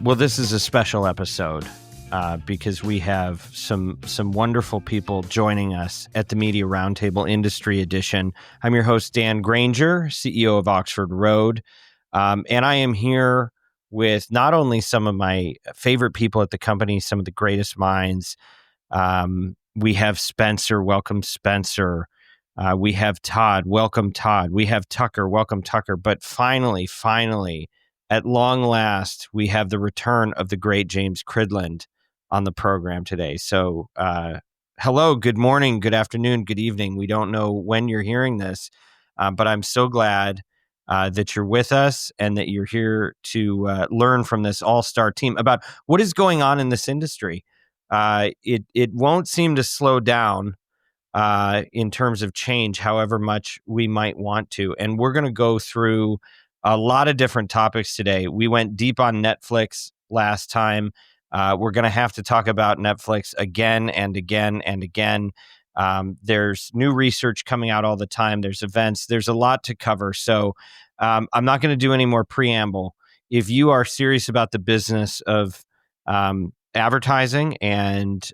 Well, this is a special episode because we have some wonderful people joining us at the Media Roundtable Industry Edition. I'm your host, Dan Granger, CEO of Oxford Road, and I am here with not only some of my favorite people at the company, some of the greatest minds. We have Spencer. Welcome, Spencer. We have Todd. Welcome, Todd. We have Tucker. Welcome, Tucker. But finally, at long last, we have the return of the great James Cridland on the program today. So, hello, good morning, good afternoon, good evening. We don't know when you're hearing this, but I'm so glad that you're with us and that you're here to learn from this all-star team about what is going on in this industry. It won't seem to slow down in terms of change, however much we might want to. And we're going to go through a lot of different topics today. We went deep on Netflix last time. We're going to have to talk about Netflix again and again and again. There's new research coming out all the time. There's events. There's a lot to cover. So I'm not going to do any more preamble. If you are serious about the business of advertising and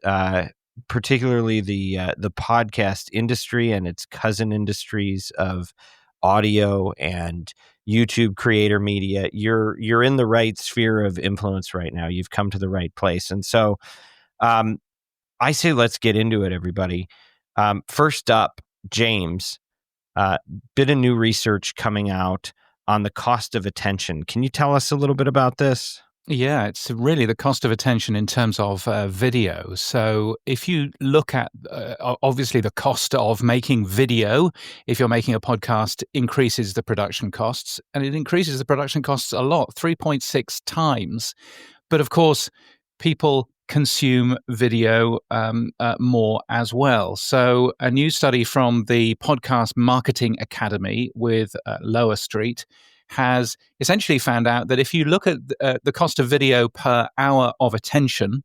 particularly the podcast industry and its cousin industries of audio and YouTube creator media, you're in the right sphere of influence right now. You've come to the right place. And so I say let's get into it, everybody. First up, James, bit of new research coming out on the cost of attention. Can you tell us a little bit about this? Yeah, it's really the cost of attention in terms of video. So if you look at, obviously, the cost of making video, if you're making a podcast, increases the production costs, and it increases the production costs a lot, 3.6 times. But of course, people consume video more as well. So a new study from the Podcast Marketing Academy with Lower Street has essentially found out that if you look at the cost of video per hour of attention,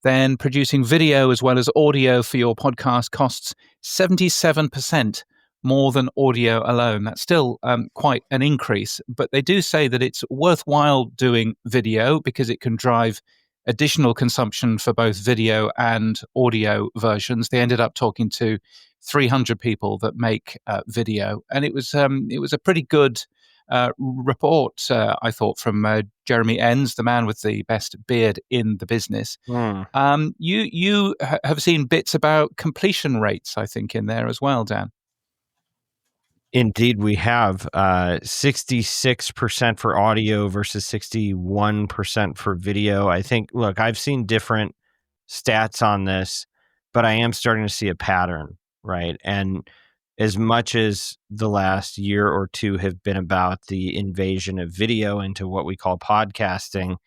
then producing video as well as audio for your podcast costs 77% more than audio alone. That's still quite an increase, but they do say that it's worthwhile doing video because it can drive additional consumption for both video and audio versions. They ended up talking to 300 people that make video, and it was a pretty good report, I thought, from Jeremy Enns, the man with the best beard in the business. You have seen bits about completion rates, I think, in there as well, Dan. Indeed, we have 66% for audio versus 61% for video. I think, look, I've seen different stats on this, but I am starting to see a pattern, right? And as much as the last year or two have been about the invasion of video into what we call podcasting,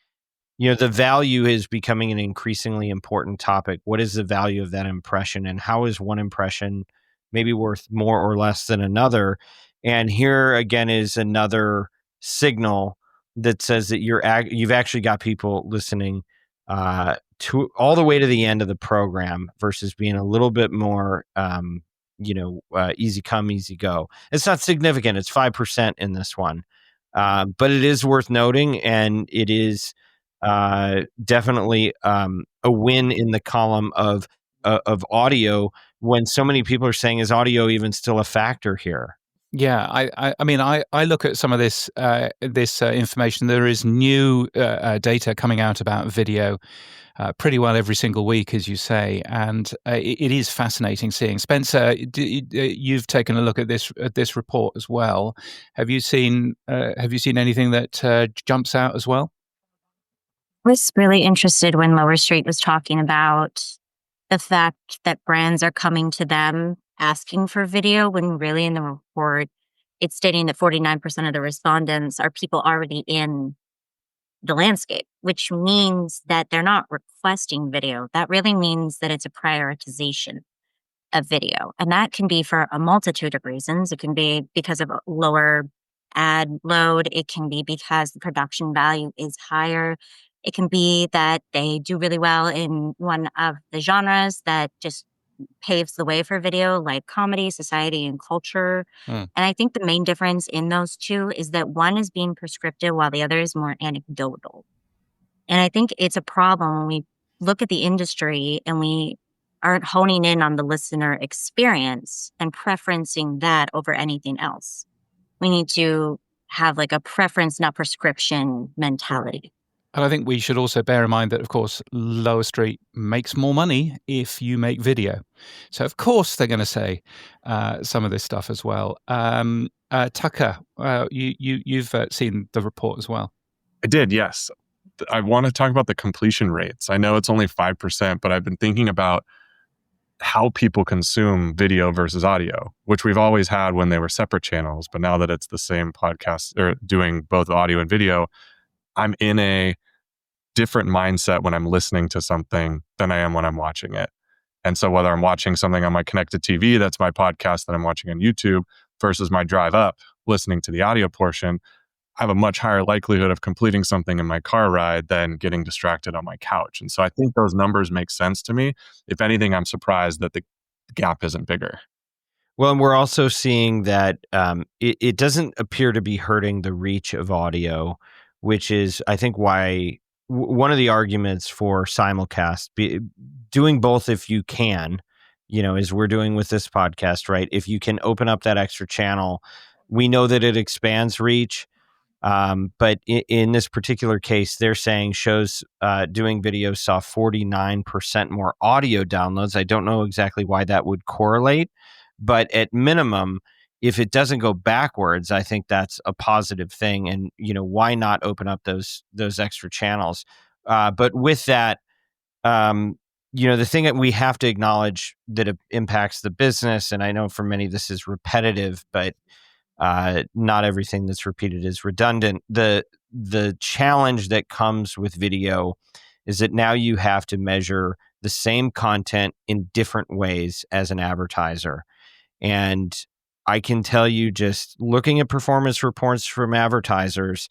the value is becoming an increasingly important topic. What is the value of that impression, and how is one impression maybe worth more or less than another? And here again is another signal that says that you've actually got people listening to all the way to the end of the program versus being a little bit more easy come, easy go. It's not significant. It's 5% in this one. But it is worth noting, and it is definitely a win in the column of audio when so many people are saying, is audio even still a factor here? Yeah, I look at some of this information. There is new data coming out about video pretty well every single week, as you say, and it is fascinating seeing. Spencer, you've taken a look at this report as well. Have you seen anything that jumps out as well? I was really interested when Lower Street was talking about the fact that brands are coming to them asking for video, when really in the report it's stating that 49% of the respondents are people already in the landscape, which means that they're not requesting video. That really means that it's a prioritization of video. And that can be for a multitude of reasons. It can be because of a lower ad load. It can be because the production value is higher. It can be that they do really well in one of the genres that just paves the way for video, like comedy, society, and culture. And I think the main difference in those two is that one is being prescriptive while the other is more anecdotal. And I think it's a problem when we look at the industry and we aren't honing in on the listener experience and preferencing that over anything else. We need to have like a preference, not prescription mentality. And I think we should also bear in mind that, of course, Lower Street makes more money if you make video. So, of course, they're going to say some of this stuff as well. Tucker, you've seen the report as well. I did, yes. I want to talk about the completion rates. I know it's only 5%, but I've been thinking about how people consume video versus audio, which we've always had when they were separate channels. But now that it's the same podcast or doing both audio and video, I'm in a different mindset when I'm listening to something than I am when I'm watching it. And so whether I'm watching something on my connected TV, that's my podcast that I'm watching on YouTube, versus my drive up, listening to the audio portion, I have a much higher likelihood of completing something in my car ride than getting distracted on my couch. And so I think those numbers make sense to me. If anything, I'm surprised that the gap isn't bigger. Well, and we're also seeing that it doesn't appear to be hurting the reach of audio, which is, I think, why one of the arguments for simulcast, doing both if you can, as we're doing with this podcast, right? If you can open up that extra channel, we know that it expands reach. But in this particular case, they're saying shows doing video saw 49% more audio downloads. I don't know exactly why that would correlate, but at minimum, if it doesn't go backwards, I think that's a positive thing. And why not open up those extra channels? But with that, the thing that we have to acknowledge that it impacts the business, and I know for many this is repetitive, but not everything that's repeated is redundant. The challenge that comes with video is that now you have to measure the same content in different ways as an advertiser. And I can tell you, just looking at performance reports from advertisers,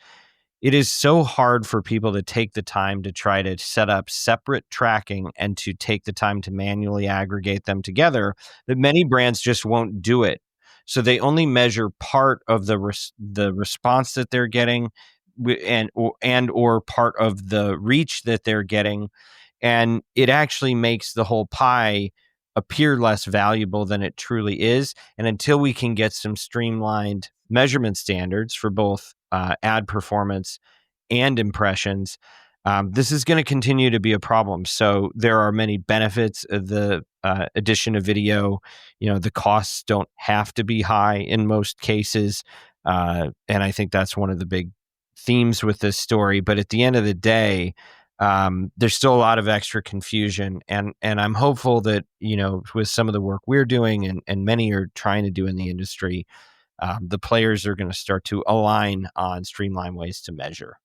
it is so hard for people to take the time to try to set up separate tracking and to take the time to manually aggregate them together, that many brands just won't do it. So they only measure part of the response that they're getting or part of the reach that they're getting. And it actually makes the whole pie appear less valuable than it truly is. And until we can get some streamlined measurement standards for both ad performance and impressions, this is going to continue to be a problem. So there are many benefits of the addition of video. The costs don't have to be high in most cases. And I think that's one of the big themes with this story. But at the end of the day, there's still a lot of extra confusion. And I'm hopeful that, with some of the work we're doing and many are trying to do in the industry, the players are going to start to align on streamlined ways to measure.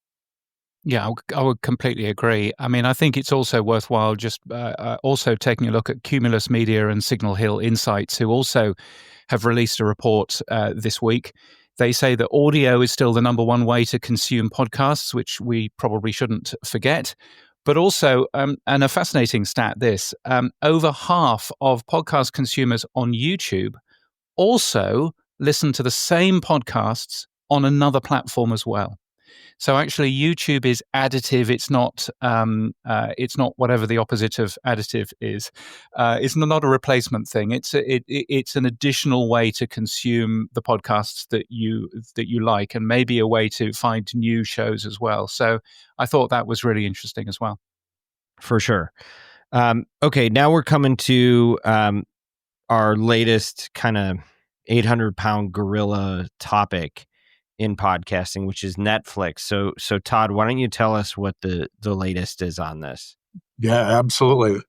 Yeah, I would completely agree. I mean, I think it's also worthwhile just also taking a look at Cumulus Media and Signal Hill Insights, who also have released a report this week. They say that audio is still the number one way to consume podcasts, which we probably shouldn't forget. But also, and a fascinating stat, over half of podcast consumers on YouTube also listen to the same podcasts on another platform as well. So actually, YouTube is additive. It's not whatever the opposite of additive is. It's not a replacement thing. It's an additional way to consume the podcasts that you like, and maybe a way to find new shows as well. So I thought that was really interesting as well. For sure. Okay, now we're coming to our latest kind of 800-pound gorilla topic in podcasting, which is Netflix. So Todd, why don't you tell us what the latest is on this? Yeah, absolutely.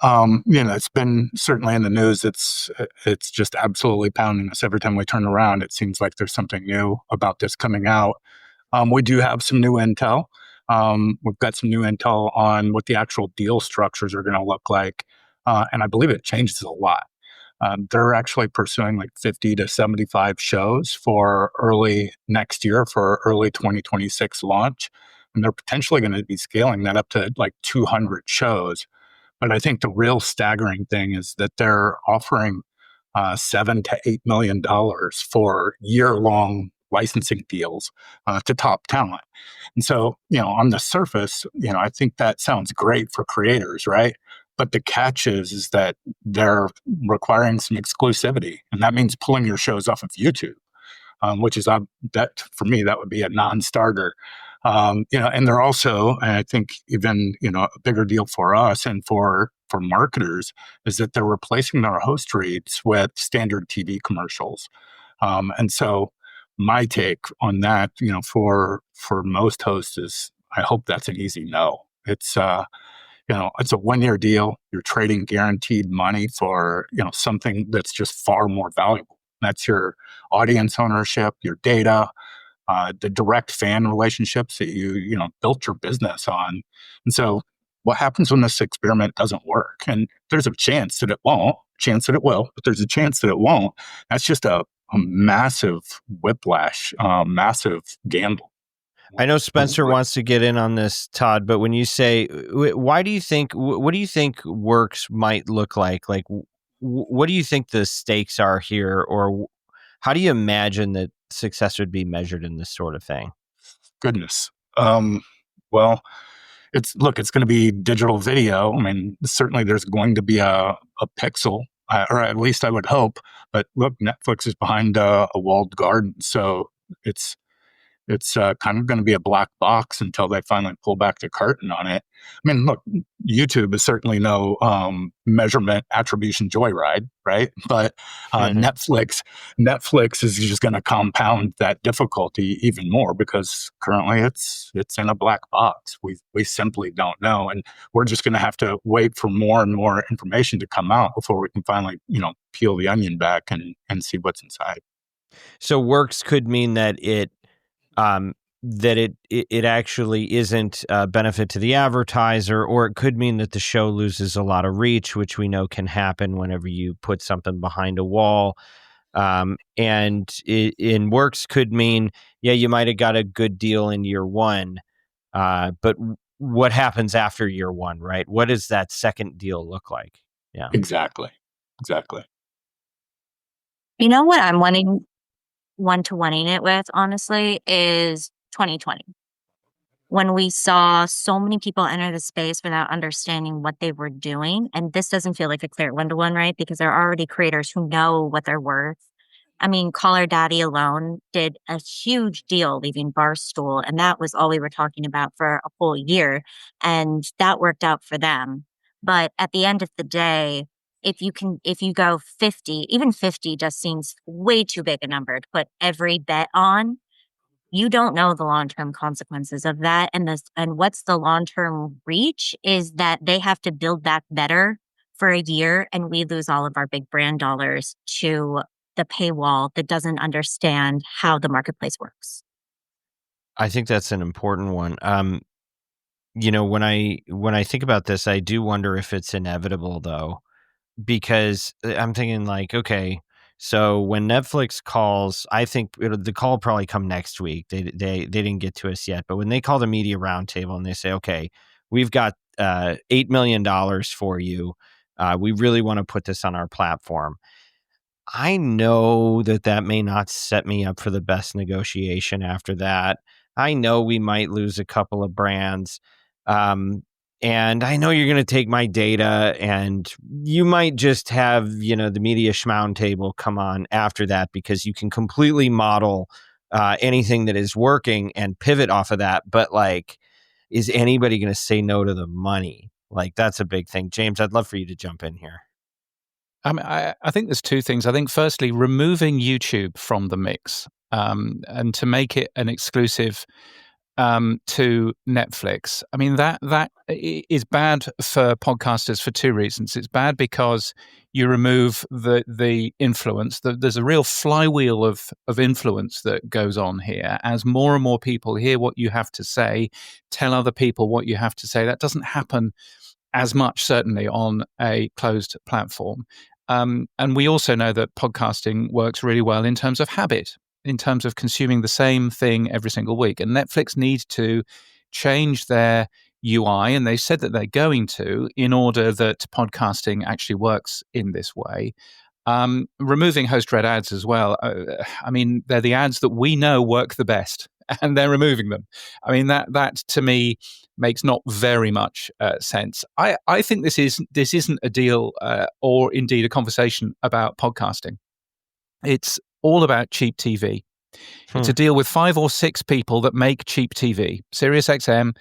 It's been certainly in the news. It's just absolutely pounding us every time we turn around. It seems like there's something new about this coming out. We do have some new intel. We've got some new intel on what the actual deal structures are going to look like. And I believe it changes a lot. They're actually pursuing like 50 to 75 shows for early next year, for early 2026 launch. And they're potentially going to be scaling that up to like 200 shows. But I think the real staggering thing is that they're offering $7 to $8 million for year-long licensing deals to top talent. And so, on the surface, I think that sounds great for creators, right? But the catch is that they're requiring some exclusivity, and that means pulling your shows off of YouTube, which is that for me that would be a non-starter. And they're also, and I think even a bigger deal for us and for marketers is that they're replacing their host reads with standard TV commercials. And so my take on that, for most hosts is I hope that's an easy no. It's it's a 1-year deal. You're trading guaranteed money for something that's just far more valuable. That's your audience ownership, your data, the direct fan relationships that you built your business on. And so what happens when this experiment doesn't work? And there's a chance that it won't, chance that it will, but there's a chance that it won't. That's just a massive whiplash, massive gamble. I know Spencer wants to get in on this, Todd, but when you say, what do you think Works might look like? Like, what do you think the stakes are here? Or how do you imagine that success would be measured in this sort of thing? Goodness. Well, it's going to be digital video. I mean, certainly there's going to be a pixel, or at least I would hope. But look, Netflix is behind a walled garden, so it's kind of going to be a black box until they finally pull back the curtain on it. I mean, look, YouTube is certainly no measurement attribution joyride, right? But Netflix is just going to compound that difficulty even more because currently it's in a black box. We simply don't know, and we're just going to have to wait for more and more information to come out before we can finally, peel the onion back and see what's inside. So Works could mean that it actually isn't a benefit to the advertiser, or it could mean that the show loses a lot of reach, which we know can happen whenever you put something behind a wall. And in Works could mean, you might have got a good deal in year one, but what happens after year one, right? What does that second deal look like? Yeah, exactly. You know what I'm wanting one-to-oneing it with, honestly, is 2020. When we saw so many people enter the space without understanding what they were doing. And this doesn't feel like a clear one-to-one, right? Because there are already creators who know what they're worth. I mean, Call Her Daddy alone did a huge deal leaving Barstool, and that was all we were talking about for a whole year. And that worked out for them. But at the end of the day, if you go 50, even 50 just seems way too big a number to put every bet on. You don't know the long-term consequences of that. And what's the long-term reach is that they have to build back better for a year, and we lose all of our big brand dollars to the paywall that doesn't understand how the marketplace works. I think that's an important one. When I think about this, I do wonder if it's inevitable though, because I'm thinking like, okay, so when Netflix calls, I think the call will probably come next week. They didn't get to us yet, but when they call the media roundtable and they say, okay, we've got $8 million for you. We really want to put this on our platform. I know that may not set me up for the best negotiation after that. I know we might lose a couple of brands. And I know you're going to take my data, and you might just have, the media schmound table come on after that because you can completely model anything that is working and pivot off of that. But like, is anybody going to say no to the money? Like, that's a big thing. James, I'd love for you to jump in here. I mean, I think there's two things. I think firstly, removing YouTube from the mix and to make it an exclusive to Netflix. I mean, that is bad for podcasters for two reasons. It's bad because you remove the influence. There's a real flywheel of influence that goes on here. As more and more people hear what you have to say, tell other people what you have to say. That doesn't happen as much, certainly, on a closed platform. And we also know that podcasting works really well in terms of habit, in terms of consuming the same thing every single week. And Netflix needs to change their UI, and they said that they're going to, in order that podcasting actually works in this way. Removing host-read ads as well. I mean, they're the ads that we know work the best, and they're removing them. I mean, that to me makes not very much sense. I think this isn't a deal or indeed a conversation about podcasting. It's all about cheap TV. It's a deal with 5 or 6 people that make cheap TV. SiriusXM,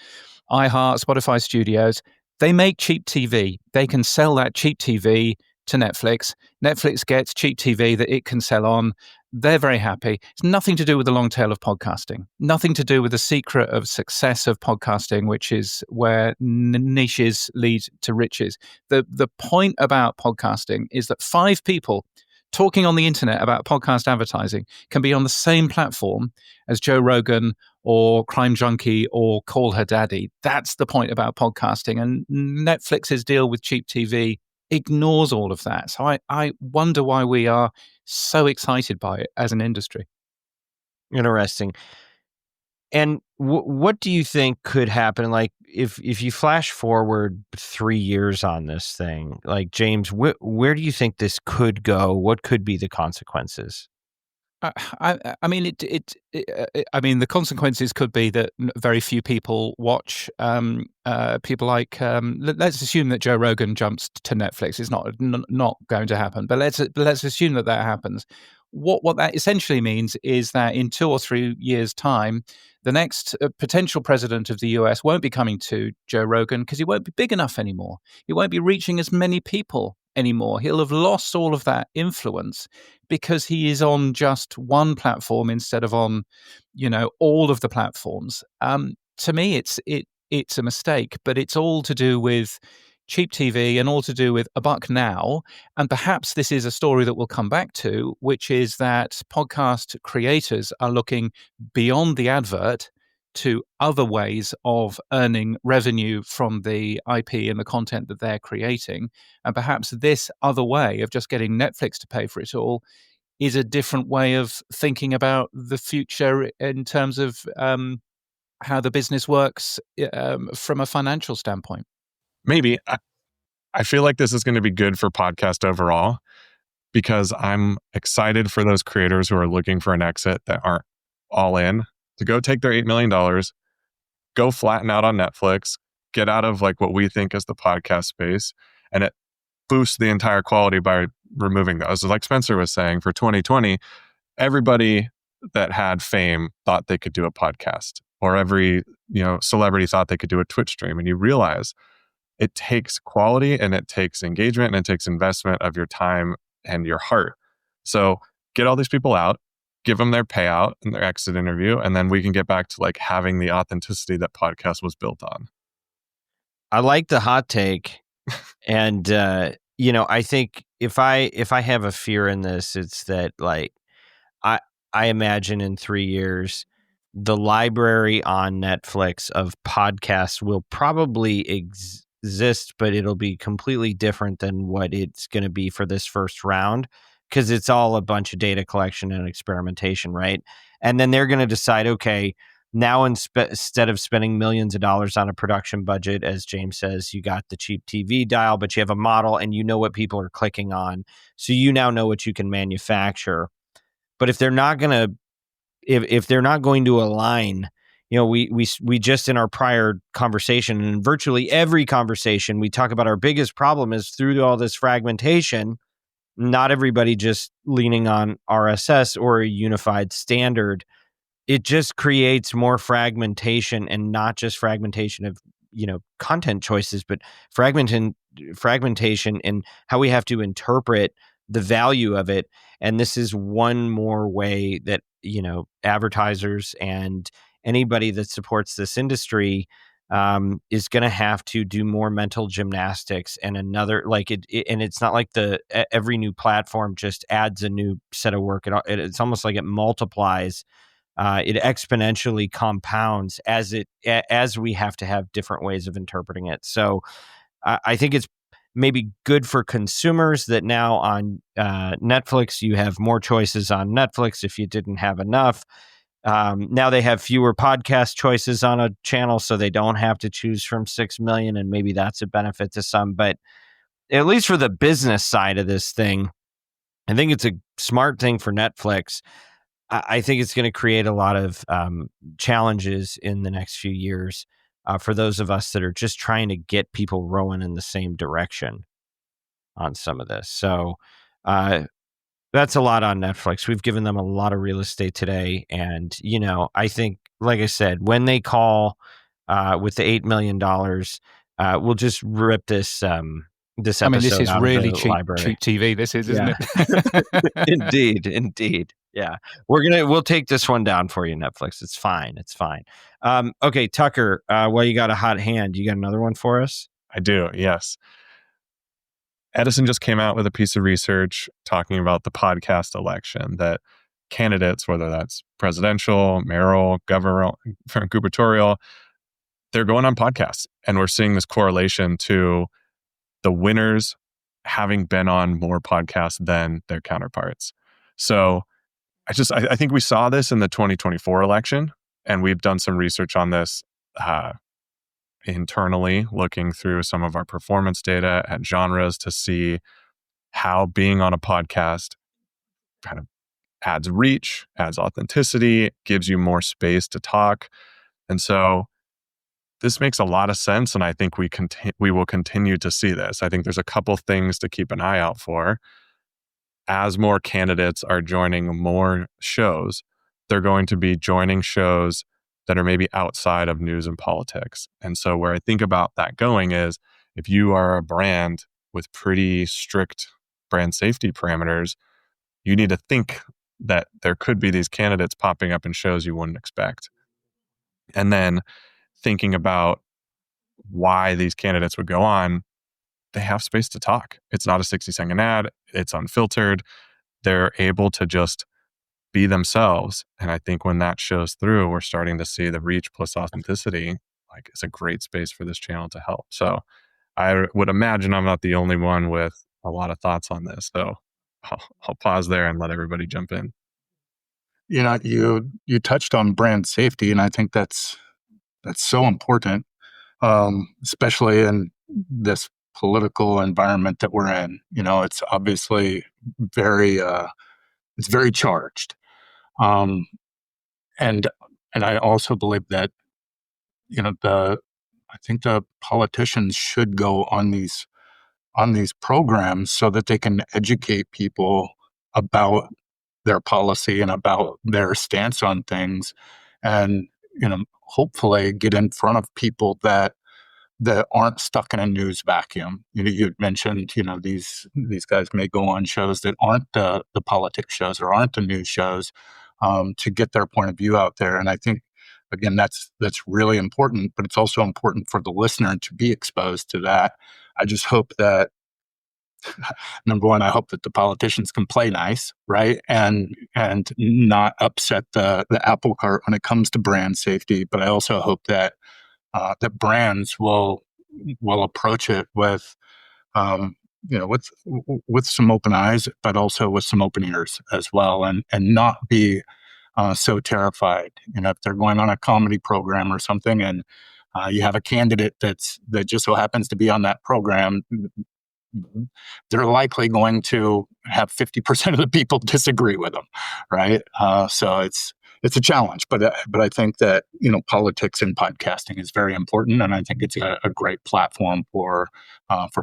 iHeart, Spotify Studios. They make cheap TV. They can sell that cheap TV to Netflix. Netflix gets cheap TV that it can sell on. They're very happy. It's nothing to do with the long tail of podcasting. Nothing to do with the secret of success of podcasting, which is where niches lead to riches. The point about podcasting is that 5 people talking on the internet about podcast advertising can be on the same platform as Joe Rogan or Crime Junkie or Call Her Daddy. That's the point about podcasting. And Netflix's deal with cheap TV ignores all of that. So I wonder why we are so excited by it as an industry. Interesting. And what do you think could happen? Like if you flash forward 3 years on this thing, like James, where do you think this could go? What could be the consequences? I mean, I mean, the consequences could be that very few people watch. People like, let's assume that Joe Rogan jumps to Netflix. It's not going to happen, but let's assume that happens. What that essentially means is that in 2 or 3 years' time, the next potential president of the US won't be coming to Joe Rogan because he won't be big enough anymore. He won't be reaching as many people anymore. He'll have lost all of that influence because he is on just one platform instead of on, all of the platforms. To me, it's a mistake, but it's all to do with cheap TV and all to do with a buck now. And perhaps this is a story that we'll come back to, which is that podcast creators are looking beyond the advert to other ways of earning revenue from the IP and the content that they're creating. And perhaps this other way of just getting Netflix to pay for it all is a different way of thinking about the future in terms of how the business works from a financial standpoint. Maybe. I feel like this is going to be good for podcast overall because I'm excited for those creators who are looking for an exit that aren't all in to go take their $8 million, go flatten out on Netflix, get out of like what we think is the podcast space, and it boosts the entire quality by removing those. Like Spencer was saying, for 2020, everybody that had fame thought they could do a podcast, or every celebrity thought they could do a Twitch stream. And you realize it takes quality and it takes engagement and it takes investment of your time and your heart. So get all these people out, give them their payout and their exit interview, and then we can get back to like having the authenticity that podcast was built on. I like the hot take. And, I think if I have a fear in this, it's that like, I imagine in 3 years, the library on Netflix of podcasts will probably exist, but it'll be completely different than what it's going to be for this first round, because it's all a bunch of data collection and experimentation, right? And then they're going to decide, okay, now instead of spending millions of dollars on a production budget, as James says, you got the cheap TV dial, but you have a model and you know what people are clicking on. So you now know what you can manufacture. But if they're not going to, if they're not going to align, we just in our prior conversation and virtually every conversation, we talk about our biggest problem is through all this fragmentation, not everybody just leaning on RSS or a unified standard. It just creates more fragmentation, and not just fragmentation of, content choices, but fragmentation in how we have to interpret the value of it. And this is one more way that, advertisers and anybody that supports this industry is going to have to do more mental gymnastics. And another, like and it's not like every new platform just adds a new set of work. It's almost like it multiplies. It exponentially compounds as we have to have different ways of interpreting it. So I think it's maybe good for consumers that now on Netflix, you have more choices on Netflix if you didn't have enough. Now they have fewer podcast choices on a channel, so they don't have to choose from 6 million, and maybe that's a benefit to some. But at least for the business side of this thing, I think it's a smart thing for Netflix. I think it's going to create a lot of challenges in the next few years for those of us that are just trying to get people rowing in the same direction on some of this. So that's a lot on Netflix. We've given them a lot of real estate today. And, I think, like I said, when they call with the $8 million, we'll just rip this this episode this is out really of the cheap library. TV. This is, isn't Yeah. it? Indeed. Yeah. We'll take this one down for you, Netflix. It's fine. Okay, Tucker, well, you got a hot hand. You got another one for us? I do, yes. Edison just came out with a piece of research talking about the podcast election, that candidates, whether that's presidential, mayoral, gubernatorial, they're going on podcasts. And we're seeing this correlation to the winners having been on more podcasts than their counterparts. So I think we saw this in the 2024 election, and we've done some research on this internally, looking through some of our performance data at genres to see how being on a podcast kind of adds reach, adds authenticity, gives you more space to talk. And so this makes a lot of sense, and I think we will continue to see this. I think there's a couple things to keep an eye out for. As more candidates are joining more shows, they're going to be joining shows that are maybe outside of news and politics. And so where I think about that going is, if you are a brand with pretty strict brand safety parameters, you need to think that there could be these candidates popping up in shows you wouldn't expect. And then thinking about why these candidates would go on, they have space to talk. It's not a 60-second ad. It's unfiltered. They're able to just be themselves. And I think when that shows through, we're starting to see the reach plus authenticity. Like, it's a great space for this channel to help. So I would imagine I'm not the only one with a lot of thoughts on this. So I'll pause there and let everybody jump in. You touched on brand safety, and I think that's so important, especially in this political environment that we're in. It's obviously very charged, and I also believe that I think the politicians should go on these programs so that they can educate people about their policy and about their stance on things, and hopefully get in front of people that aren't stuck in a news vacuum. You mentioned these guys may go on shows that aren't the politics shows or aren't the news shows, to get their point of view out there. And I think, again, that's really important, but it's also important for the listener to be exposed to that. I just hope that, number one, I hope that the politicians can play nice, right? And not upset the apple cart when it comes to brand safety. But I also hope that that brands will approach it with with some open eyes, but also with some open ears as well, and not be so terrified. If they're going on a comedy program or something, and you have a candidate that just so happens to be on that program, they're likely going to have 50% of the people disagree with them, right? So it's a challenge, but I think that politics and podcasting is very important, and I think it's a great platform for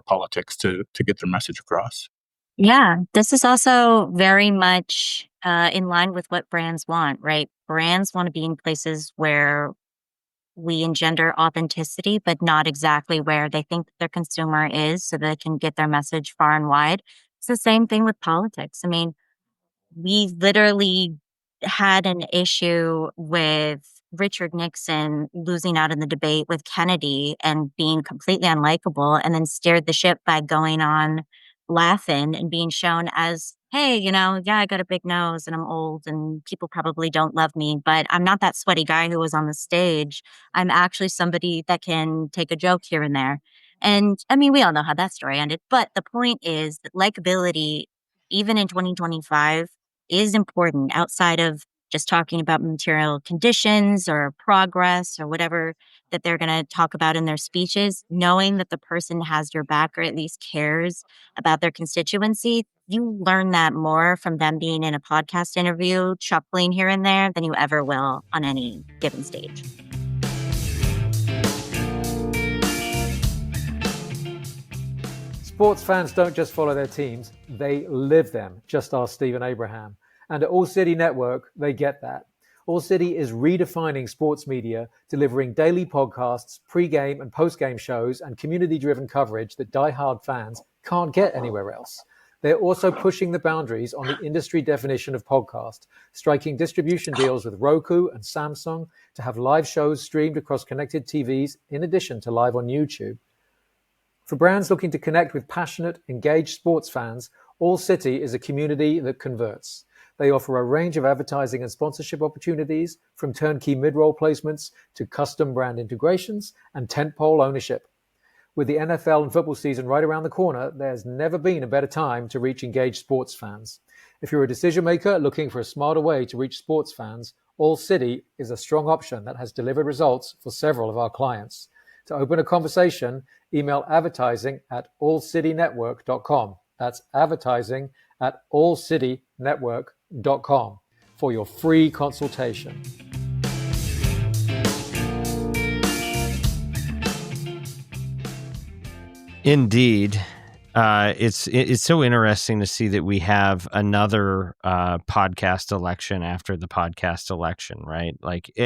politics to get their message across. Yeah, this is also very much in line with what brands want, right? Brands want to be in places where we engender authenticity, but not exactly where they think their consumer is, so they can get their message far and wide. It's the same thing with politics. I mean, we literally had an issue with Richard Nixon losing out in the debate with Kennedy and being completely unlikable, and then steered the ship by going on Laughing and being shown as, hey, yeah, I got a big nose and I'm old and people probably don't love me, but I'm not that sweaty guy who was on the stage. I'm actually somebody that can take a joke here and there. And I mean, we all know how that story ended, but the point is that likability, even in 2025, is important outside of just talking about material conditions or progress or whatever that they're going to talk about in their speeches. Knowing that the person has your back or at least cares about their constituency, you learn that more from them being in a podcast interview, chuckling here and there, than you ever will on any given stage. Sports fans don't just follow their teams, they live them. Just ask Stephen Abraham. And at All City Network, they get that. All City is redefining sports media, delivering daily podcasts, pre-game and post-game shows, and community-driven coverage that die-hard fans can't get anywhere else. They're also pushing the boundaries on the industry definition of podcast, striking distribution deals with Roku and Samsung to have live shows streamed across connected TVs in addition to live on YouTube. For brands looking to connect with passionate, engaged sports fans, All City is a community that converts. They offer a range of advertising and sponsorship opportunities, from turnkey mid-roll placements to custom brand integrations and tentpole ownership. With the NFL and football season right around the corner, there's never been a better time to reach engaged sports fans. If you're a decision maker looking for a smarter way to reach sports fans, All City is a strong option that has delivered results for several of our clients. To open a conversation, email advertising@allcitynetwork.com. That's advertising@allcitynetwork.com for your free consultation. Indeed. It's so interesting to see that we have another podcast election after the podcast election, right?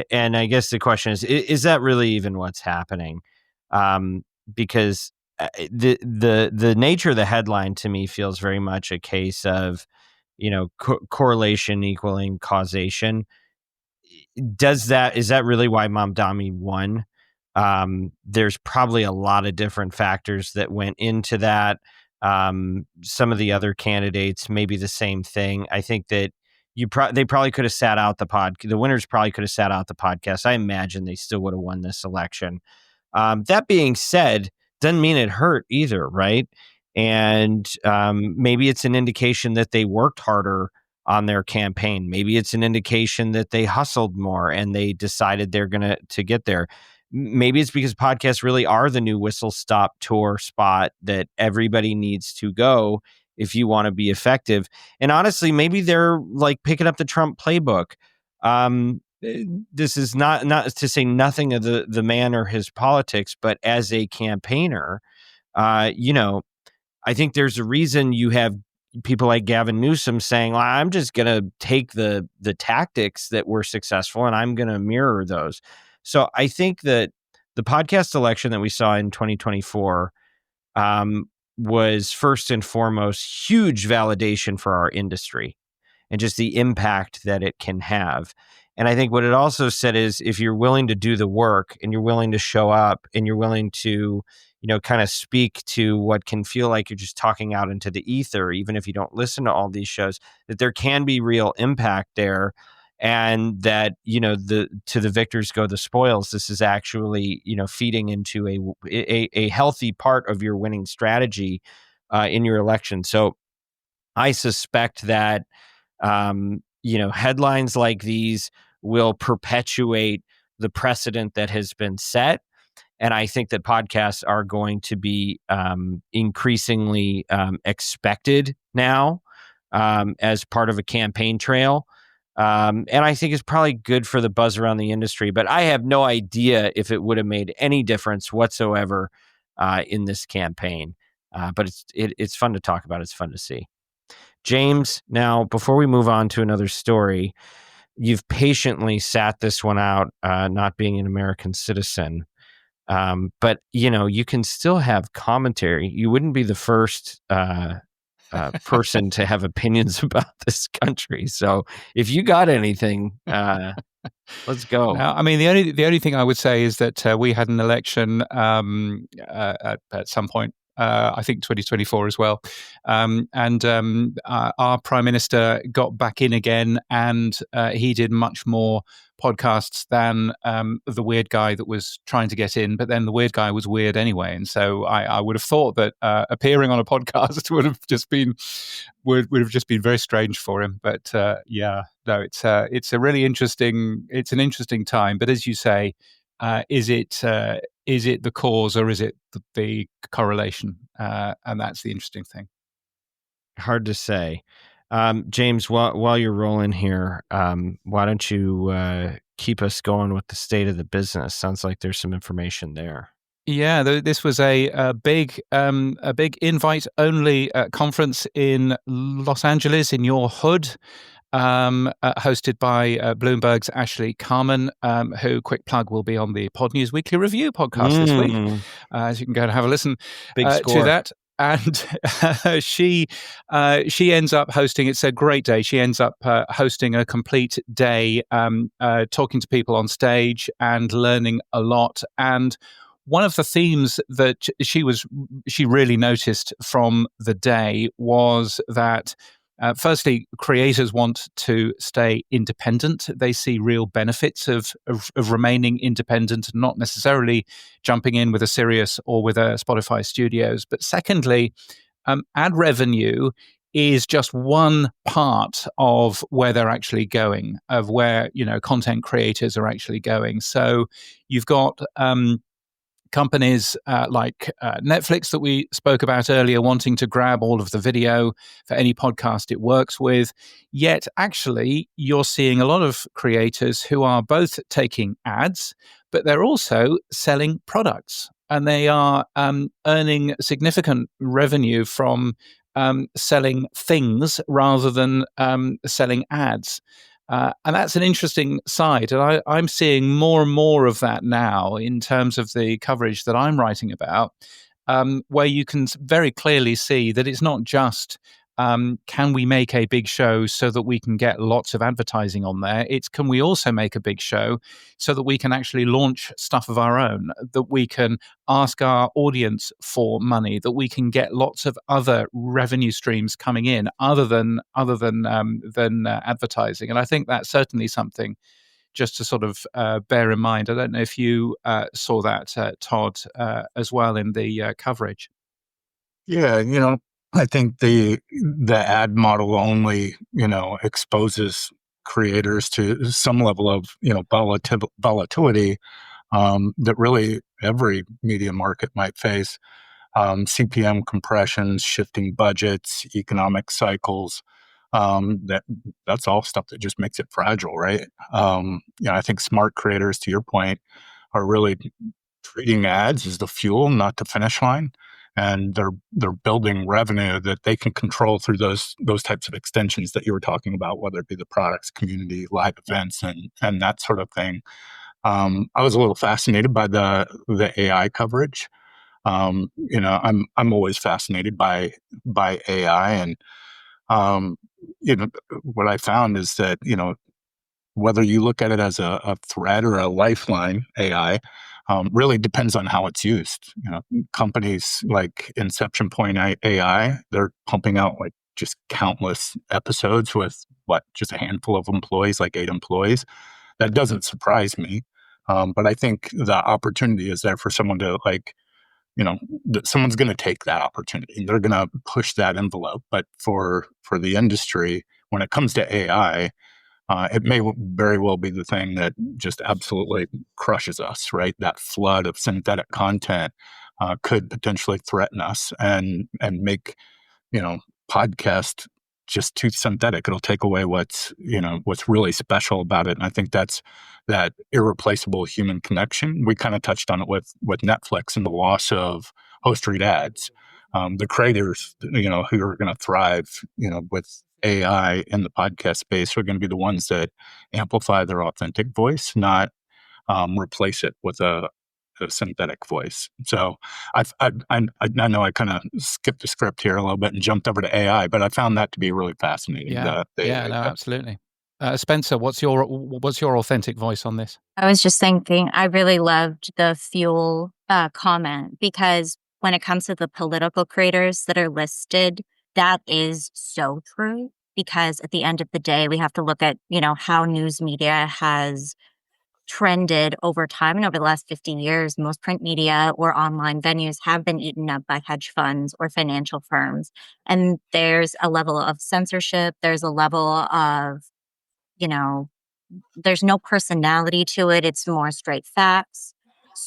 And I guess the question is that really even what's happening? Because the nature of the headline to me feels very much a case of, correlation equaling causation. Is that really why Mamdani won? There's probably a lot of different factors that went into that. Some of the other candidates, maybe the same thing. I think that they probably could have sat out the winners probably could have sat out the podcast. I imagine they still would have won this election. That being said, doesn't mean it hurt either, right? And maybe it's an indication that they worked harder on their campaign. Maybe it's an indication that they hustled more and they decided they're going to get there. Maybe it's because podcasts really are the new whistle stop tour spot that everybody needs to go if you want to be effective. And honestly, maybe they're like picking up the Trump playbook. This is not to say nothing of the man or his politics, but as a campaigner, I think there's a reason you have people like Gavin Newsom saying, well, I'm just going to take the tactics that were successful and I'm going to mirror those. So I think that the podcast election that we saw in 2024 was first and foremost huge validation for our industry and just the impact that it can have. And I think what it also said is, if you're willing to do the work and you're willing to show up and you're willing to, kind of speak to what can feel like you're just talking out into the ether, even if you don't listen to all these shows, that there can be real impact there. And that, to the victors go the spoils. This is actually, feeding into a healthy part of your winning strategy in your election. So I suspect that, headlines like these will perpetuate the precedent that has been set. And I think that podcasts are going to be increasingly expected now as part of a campaign trail. And I think it's probably good for the buzz around the industry, but I have no idea if it would have made any difference whatsoever in this campaign. But it's fun to talk about. It's fun to see. James, now, before we move on to another story, you've patiently sat this one out, not being an American citizen. But, you can still have commentary. You wouldn't be the first person to have opinions about this country. So if you got anything, let's go. Now, I mean, the only thing I would say is that we had an election at some point. I think 2024 as well. Our Prime Minister got back in again, and he did much more podcasts than the weird guy that was trying to get in. But then the weird guy was weird anyway. And so I would have thought that appearing on a podcast would have just been very strange for him. But it's a really interesting, it's an interesting time. But as you say, is it the cause or is it the correlation? And that's the interesting thing. Hard to say. James, while you're rolling here, why don't you keep us going with the state of the business? Sounds like there's some information there. Yeah, this was a big invite-only conference in Los Angeles, in your hood, hosted by Bloomberg's Ashley Carman, who, quick plug, will be on the Pod News Weekly Review podcast this week. So you can go and have a listen to that. And she ends up hosting. It's a great day. She ends up hosting a complete day, talking to people on stage and learning a lot. And one of the themes that she really noticed from the day was that, firstly, creators want to stay independent. They see real benefits of remaining independent and not necessarily jumping in with a Sirius or with a Spotify Studios. But secondly, ad revenue is just one part of where they're actually going, of where content creators are actually going. So you've got companies like Netflix that we spoke about earlier, wanting to grab all of the video for any podcast it works with. Yet, actually, you're seeing a lot of creators who are both taking ads, but they're also selling products. And they are earning significant revenue from selling things rather than selling ads. And that's an interesting side. And I'm seeing more and more of that now in terms of the coverage that I'm writing about, where you can very clearly see that it's not just can we make a big show so that we can get lots of advertising on there? It's can we also make a big show so that we can actually launch stuff of our own, that we can ask our audience for money, that we can get lots of other revenue streams coming in other than advertising. And I think that's certainly something just to sort of bear in mind. I don't know if you saw that, Todd, as well in the coverage. Yeah, I think the ad model only, exposes creators to some level of, volatility that really every media market might face. CPM compressions, shifting budgets, economic cycles. That's all stuff that just makes it fragile, right? I think smart creators, to your point, are really treating ads as the fuel, not the finish line. And they're building revenue that they can control through those types of extensions that you were talking about, whether it be the products, community, live events, and that sort of thing. I was a little fascinated by the AI coverage. I'm always fascinated by AI, and what I found is that whether you look at it as a threat or a lifeline, AI really depends on how it's used. Companies like Inception Point AI, they're pumping out like just countless episodes with just a handful of employees, like 8 employees. That doesn't surprise me. But I think the opportunity is there for someone to someone's going to take that opportunity. They're going to push that envelope. But for the industry, when it comes to AI, it may very well be the thing that just absolutely crushes us, right? That flood of synthetic content could potentially threaten us and make, podcast just too synthetic. It'll take away what's really special about it. And I think that's that irreplaceable human connection. We kind of touched on it with Netflix and the loss of host read ads. The creators, who are going to thrive, with AI in the podcast space are going to be the ones that amplify their authentic voice, not replace it with a synthetic voice. So I know I kind of skipped the script here a little bit and jumped over to AI, but I found that to be really fascinating. No, absolutely. Spencer, what's your authentic voice on this? I was just thinking, I really loved the fuel comment, because when it comes to the political creators that are listed, that is so true. Because at the end of the day, we have to look at, how news media has trended over time. And over the last 50 years, most print media or online venues have been eaten up by hedge funds or financial firms. And there's a level of censorship. There's a level of, there's no personality to it. It's more straight facts.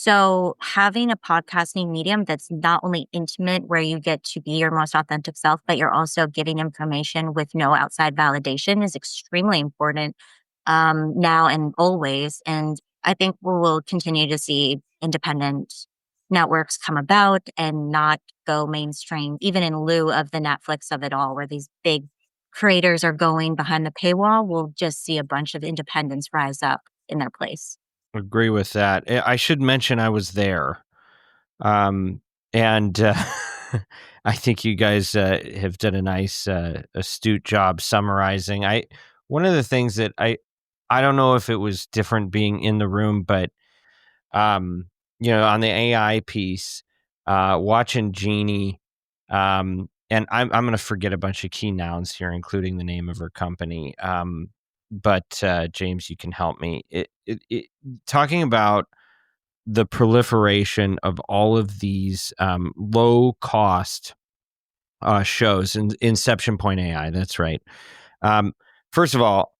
So having a podcasting medium that's not only intimate, where you get to be your most authentic self, but you're also getting information with no outside validation is extremely important now and always. And I think we will continue to see independent networks come about and not go mainstream, even in lieu of the Netflix of it all, where these big creators are going behind the paywall. We'll just see a bunch of independents rise up in their place. Agree with that. I should mention I was there. And I think you guys have done a nice, astute job summarizing. One of the things that I don't know if it was different being in the room, but on the AI piece, watching Jeannie, and I'm going to forget a bunch of key nouns here, including the name of her company. But James, you can help me. It talking about the proliferation of all of these low cost shows, and Inception Point AI. That's right. First of all,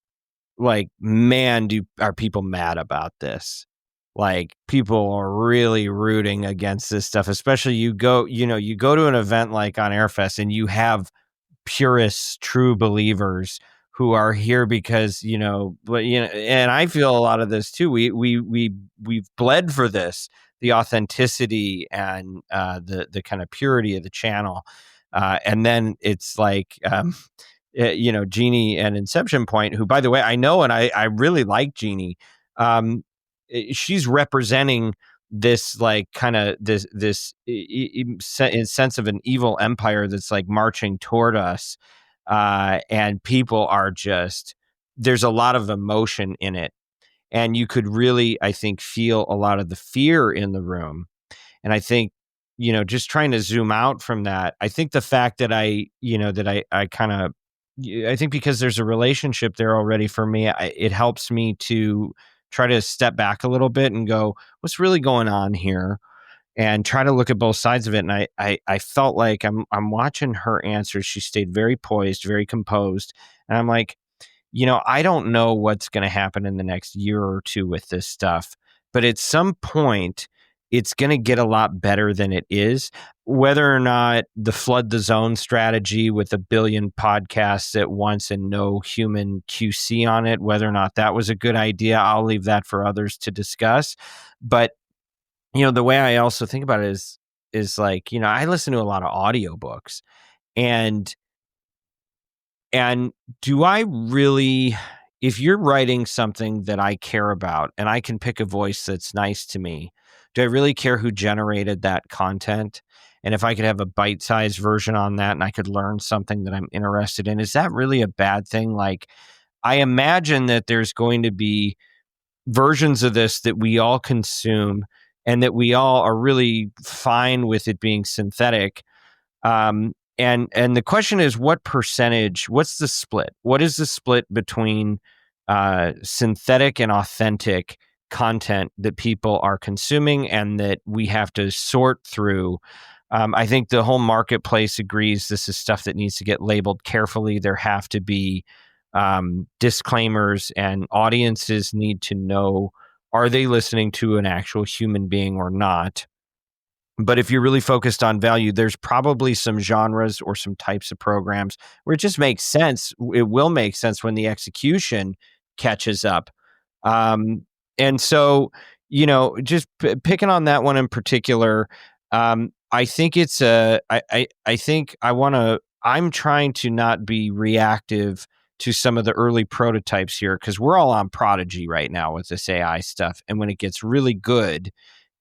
like, man, are people mad about this? Like, people are really rooting against this stuff, especially you go to an event like on Airfest and you have purists, true believers who are here because, and I feel a lot of this too. We've bled for this, the authenticity and the kind of purity of the channel. And then it's like, Jeannie and Inception Point, who, by the way, I know, and I really like Jeannie. She's representing this, like, kind of this sense of an evil empire that's like marching toward us, and people are just, there's a lot of emotion in it, and you could really, I think, feel a lot of the fear in the room. And I think, just trying to zoom out from that, I think the fact that I kind of, I think because there's a relationship there already for me, it helps me to try to step back a little bit and go, what's really going on here? And try to look at both sides of it. And I felt like I'm watching her answers. She stayed very poised, very composed. And I'm like, I don't know what's going to happen in the next year or two with this stuff, but at some point it's going to get a lot better than it is. Whether or not the flood the zone strategy with 1 billion podcasts at once and no human QC on it, whether or not that was a good idea, I'll leave that for others to discuss. But, the way I also think about it is like, I listen to a lot of audiobooks, and do I really, if you're writing something that I care about and I can pick a voice that's nice to me, do I really care who generated that content? And if I could have a bite-sized version on that and I could learn something that I'm interested in, is that really a bad thing? Like, I imagine that there's going to be versions of this that we all consume and that we all are really fine with it being synthetic. And the question is, what percentage, what's the split? What is the split between synthetic and authentic content that people are consuming and that we have to sort through? I think the whole marketplace agrees this is stuff that needs to get labeled carefully. There have to be disclaimers, and audiences need to know, are they listening to an actual human being or not? But if you're really focused on value, there's probably some genres or some types of programs where it just makes sense. It will make sense when the execution catches up. And so, just picking on that one in particular, I think it's I'm trying to not be reactive to some of the early prototypes here, because we're all on Prodigy right now with this AI stuff. And when it gets really good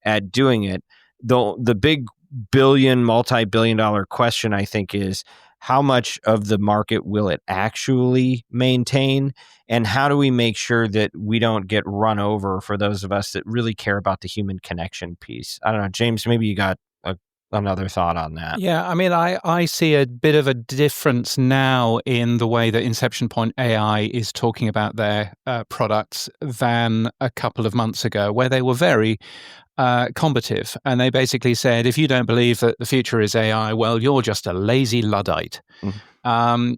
at doing it, the big multi-billion dollar question, I think, is how much of the market will it actually maintain? And how do we make sure that we don't get run over, for those of us that really care about the human connection piece? I don't know, James, maybe you got another thought on that. Yeah, I mean, I see a bit of a difference now in the way that Inception Point AI is talking about their products than a couple of months ago, where they were very combative. And they basically said, if you don't believe that the future is AI, well, you're just a lazy Luddite. Mm-hmm.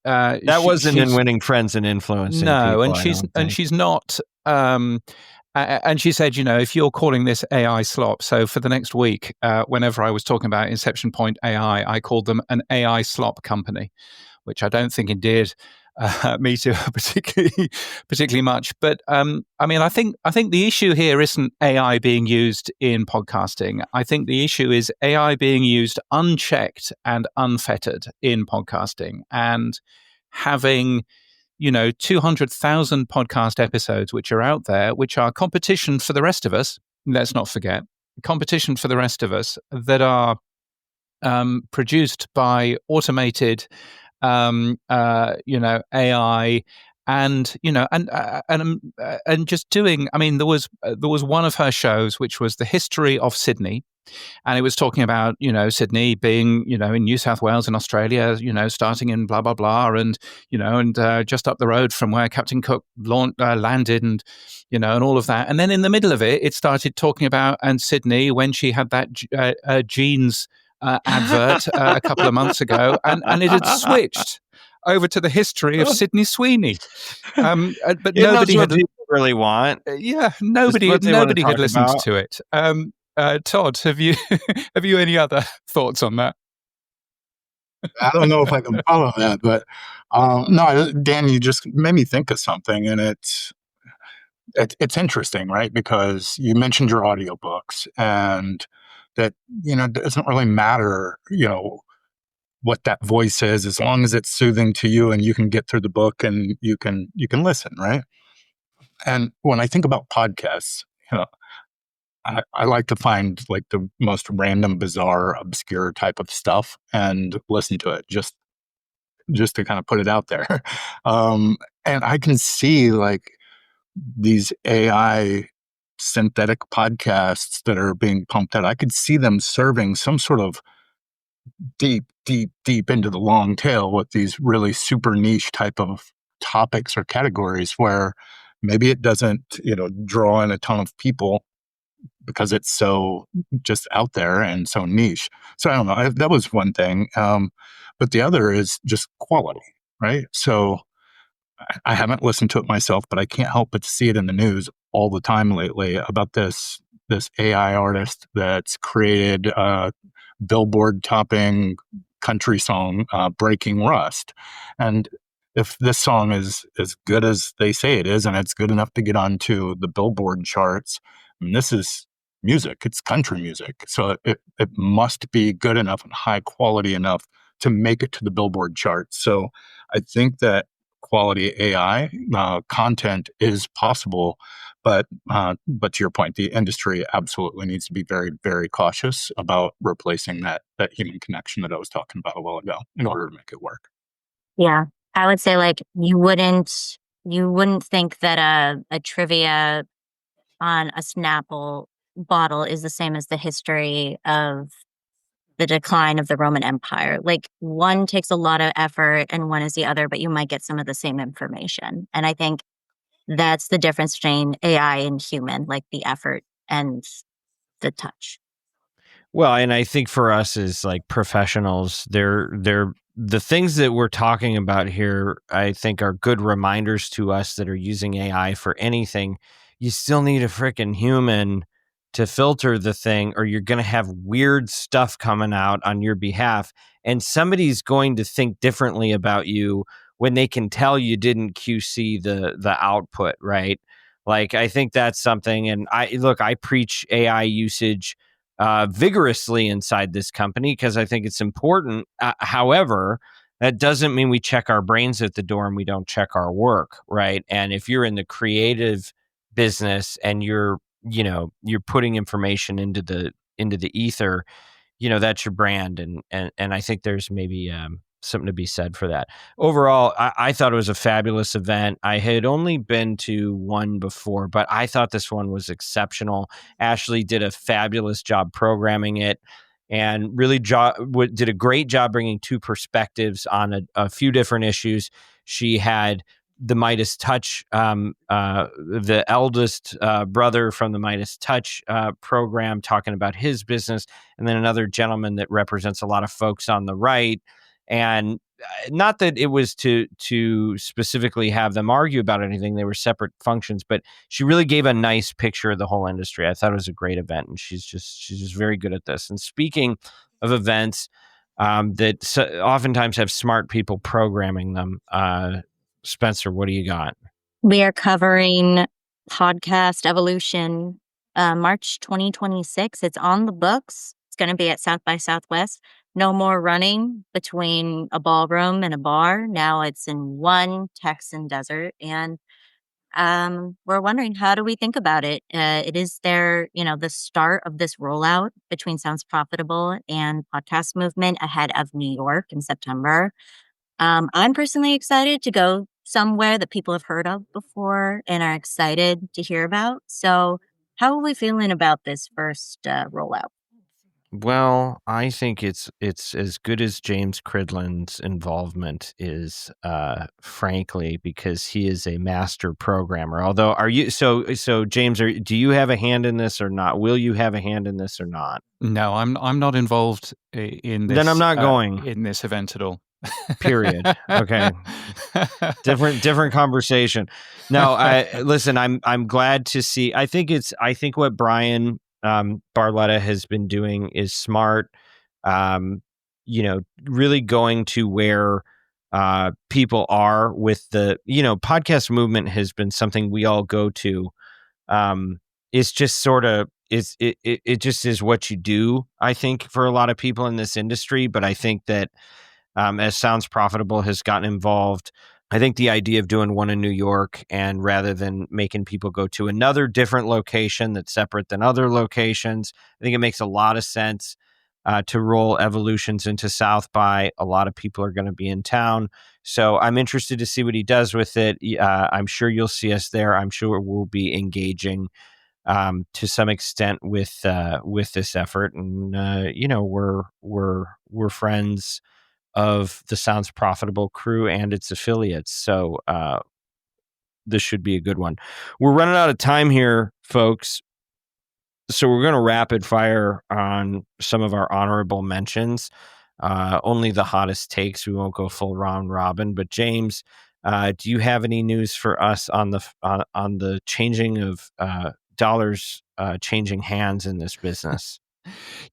That wasn't in winning friends and influencing people, and she's not And she said, if you're calling this AI slop, so for the next week, whenever I was talking about Inception Point AI, I called them an AI slop company, which I don't think endeared me to particularly much. But I think the issue here isn't AI being used in podcasting. I think the issue is AI being used unchecked and unfettered in podcasting, and having 200,000 podcast episodes which are out there, which are competition for the rest of us. Let's not forget competition for the rest of us that are produced by automated, AI, and and just doing. I mean, there was one of her shows which was the history of Sydney. And it was talking about, Sydney being, in New South Wales in Australia, starting in blah, blah, blah. And, just up the road from where Captain Cook landed and, and all of that. And then in the middle of it, it started talking about, and Sydney, when she had that jeans advert a couple of months ago, and it had switched over to the history of Sydney Sweeney. But nobody had really want. Nobody had listened to it. Todd, have you any thoughts on that? I don't know if I can follow that, but no, Dan, you just made me think of something, and it's interesting, right? Because you mentioned your audiobooks, and that it doesn't really matter, what that voice is, as long as it's soothing to you and you can get through the book and you can listen, right? And when I think about podcasts, I like to find like the most random, bizarre, obscure type of stuff and listen to it just to kind of put it out there. And I can see like these AI synthetic podcasts that are being pumped out. I could see them serving some sort of deep into the long tail with these really super niche type of topics or categories where maybe it doesn't, draw in a ton of people because it's so just out there and so niche. So I don't know. That was one thing. But the other is just quality, right? So I haven't listened to it myself, but I can't help but see it in the news all the time lately about this AI artist that's created a Billboard topping country song, Breaking Rust. And if this song is as good as they say it is, and it's good enough to get onto the Billboard charts, I mean, this is music. It's country music. So it must be good enough and high quality enough to make it to the Billboard charts. So I think that quality AI content is possible, but to your point, the industry absolutely needs to be very, very cautious about replacing that human connection that I was talking about a while ago in order to make it work. Yeah, I would say like you wouldn't think that a trivia on a Snapple bottle is the same as the history of the decline of the Roman Empire. Like one takes a lot of effort and one is the other, but you might get some of the same information. And I think that's the difference between AI and human, like the effort and the touch. Well, and I think for us as like professionals, they're the things that we're talking about here, I think are good reminders to us that are using AI for anything. You still need a freaking human to filter the thing, or you're going to have weird stuff coming out on your behalf. And somebody's going to think differently about you when they can tell you didn't QC the output, right? Like, I think that's something. And I preach AI usage vigorously inside this company because I think it's important. However, that doesn't mean we check our brains at the door and we don't check our work, right? And if you're in the creative business and you're putting information into the ether, that's your brand, and I think there's maybe something to be said for that. Overall, I thought it was a fabulous event. I had only been to one before, but I thought this one was exceptional. Ashley did a fabulous job programming it and really did a great job bringing two perspectives on a few different issues. She had the Midas Touch, the eldest brother from the Midas Touch program talking about his business, and then another gentleman that represents a lot of folks on the right. And not that it was to specifically have them argue about anything. They were separate functions, but she really gave a nice picture of the whole industry. I thought it was a great event, and she's just very good at this. And speaking of events that oftentimes have smart people programming them, Spencer, what do you got? We are covering Podcast Evolution, March 2026. It's on the books. It's going to be at South by Southwest. No more running between a ballroom and a bar. Now it's in one Texan desert. And we're wondering, how do we think about it? It is the start of this rollout between Sounds Profitable and Podcast Movement ahead of New York in September. I'm personally excited to go somewhere that people have heard of before and are excited to hear about. So how are we feeling about this first rollout? Well, I think it's as good as James Cridland's involvement is, frankly, because he is a master programmer. Although, are you so James? Do you have a hand in this or not? Will you have a hand in this or not? No, I'm not involved in this. Then I'm not going in this event at all. Period. Okay. Different conversation. No, listen, I'm glad to see. I think what Brian Barletta has been doing is smart. Really going to where people are with the, podcast movement has been something we all go to. It's just sort of, it just is what you do, I think, for a lot of people in this industry. But I think that as Sounds Profitable has gotten involved, I think the idea of doing one in New York, and rather than making people go to another different location that's separate than other locations, I think it makes a lot of sense to roll Evolutions into South by. A lot of people are going to be in town. So I'm interested to see what he does with it. I'm sure you'll see us there. I'm sure we'll be engaging to some extent with this effort. And, we're friends of the Sounds Profitable crew and its affiliates. So this should be a good one. We're running out of time here, folks. So we're going to rapid fire on some of our honorable mentions. Only the hottest takes. We won't go full round robin. But James, do you have any news for us on the changing of dollars changing hands in this business?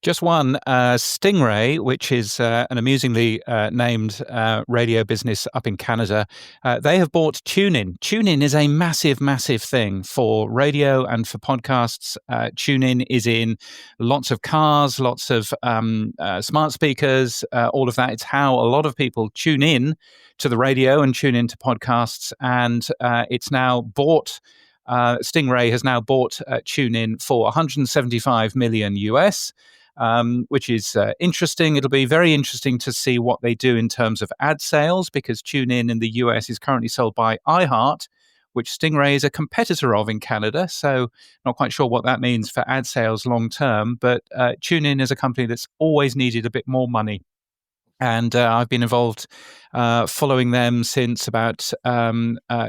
Just one, Stingray, which is an amusingly named radio business up in Canada. They have bought TuneIn. TuneIn is a massive, massive thing for radio and for podcasts. TuneIn is in lots of cars, lots of smart speakers, all of that. It's how a lot of people tune in to the radio and tune into podcasts. And it's now bought... Stingray has now bought TuneIn for 175 million US, which is interesting. It'll be very interesting to see what they do in terms of ad sales, because TuneIn in the US is currently sold by iHeart, which Stingray is a competitor of in Canada. So not quite sure what that means for ad sales long term, but TuneIn is a company that's always needed a bit more money. And I've been involved following them since about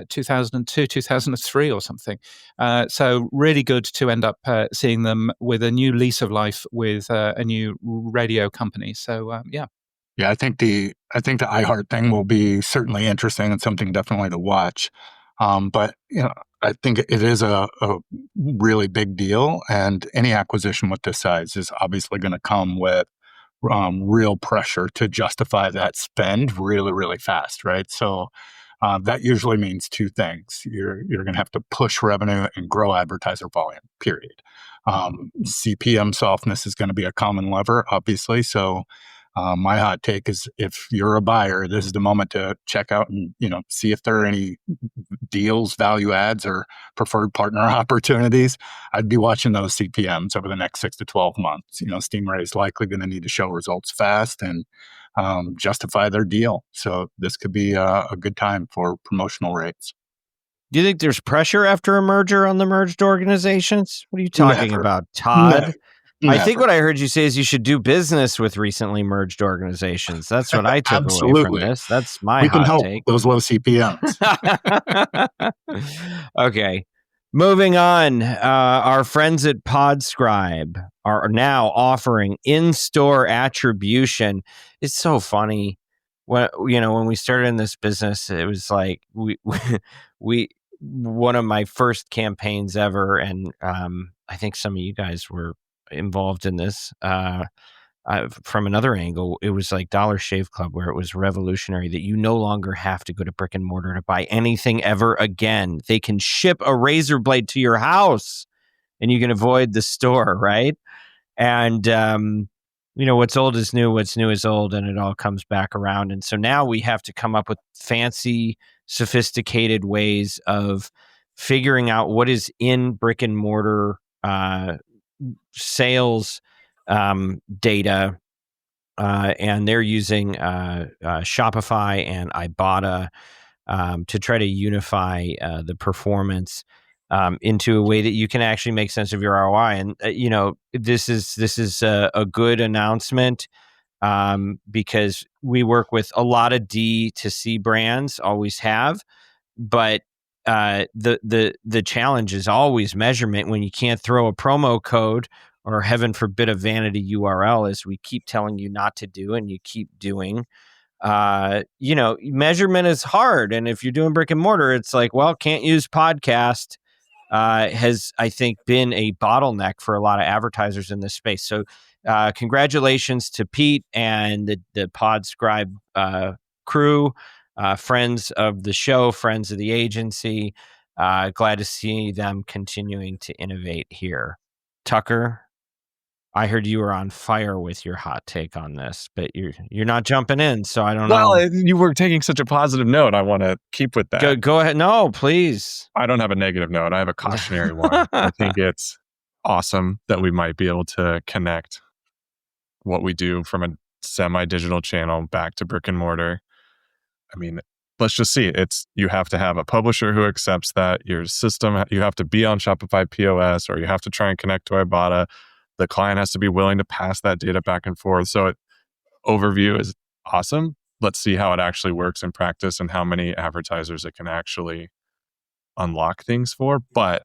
2002, 2003 or something. So really good to end up seeing them with a new lease of life with a new radio company. So, yeah. Yeah, I think the iHeart thing will be certainly interesting and something definitely to watch. But I think it is a really big deal, and any acquisition with this size is obviously going to come with real pressure to justify that spend really, really fast, right? So that usually means two things. You're going to have to push revenue and grow advertiser volume, period. CPM softness is going to be a common lever, obviously. So my hot take is, if you're a buyer, this is the moment to check out and see if there are any deals, value adds, or preferred partner opportunities. I'd be watching those CPMs over the next 6 to 12 months. Stingray is likely going to need to show results fast and justify their deal. So this could be a good time for promotional rates. Do you think there's pressure after a merger on the merged organizations? What are you talking about, Todd? Never. I think what I heard you say is you should do business with recently merged organizations. That's what I took away from this. That's my we can hot help take. those low CPMs. Okay. Moving on. Our friends at Podscribe are now offering in-store attribution. It's so funny. when we started in this business, it was like we one of my first campaigns ever, and I think some of you guys were involved in this. From another angle, it was like Dollar Shave Club, where it was revolutionary that you no longer have to go to brick and mortar to buy anything ever again. They can ship a razor blade to your house, and you can avoid the store, right? And what's old is new, what's new is old, and it all comes back around. And so now we have to come up with fancy, sophisticated ways of figuring out what is in brick and mortar sales data, and they're using Shopify and Ibotta to try to unify the performance into a way that you can actually make sense of your ROI. And this is a good announcement because we work with a lot of D2C brands, always have, but the challenge is always measurement when you can't throw a promo code or, heaven forbid, a vanity URL, as we keep telling you not to do and you keep doing. Measurement is hard. And if you're doing brick and mortar, it's like, well, can't use podcast has, I think, been a bottleneck for a lot of advertisers in this space. So congratulations to Pete and the Podscribe crew, friends of the show, friends of the agency. Glad to see them continuing to innovate here. Tucker, I heard you were on fire with your hot take on this, but you're not jumping in, so I don't know. Well, you were taking such a positive note. I want to keep with that. Go ahead. No, please. I don't have a negative note. I have a cautionary one. I think it's awesome that we might be able to connect what we do from a semi-digital channel back to brick and mortar. I mean, let's just see. You have to have a publisher who accepts that. Your system, you have to be on Shopify POS, or you have to try and connect to Ibotta. The client has to be willing to pass that data back and forth. So overview is awesome. Let's see how it actually works in practice and how many advertisers it can actually unlock things for. But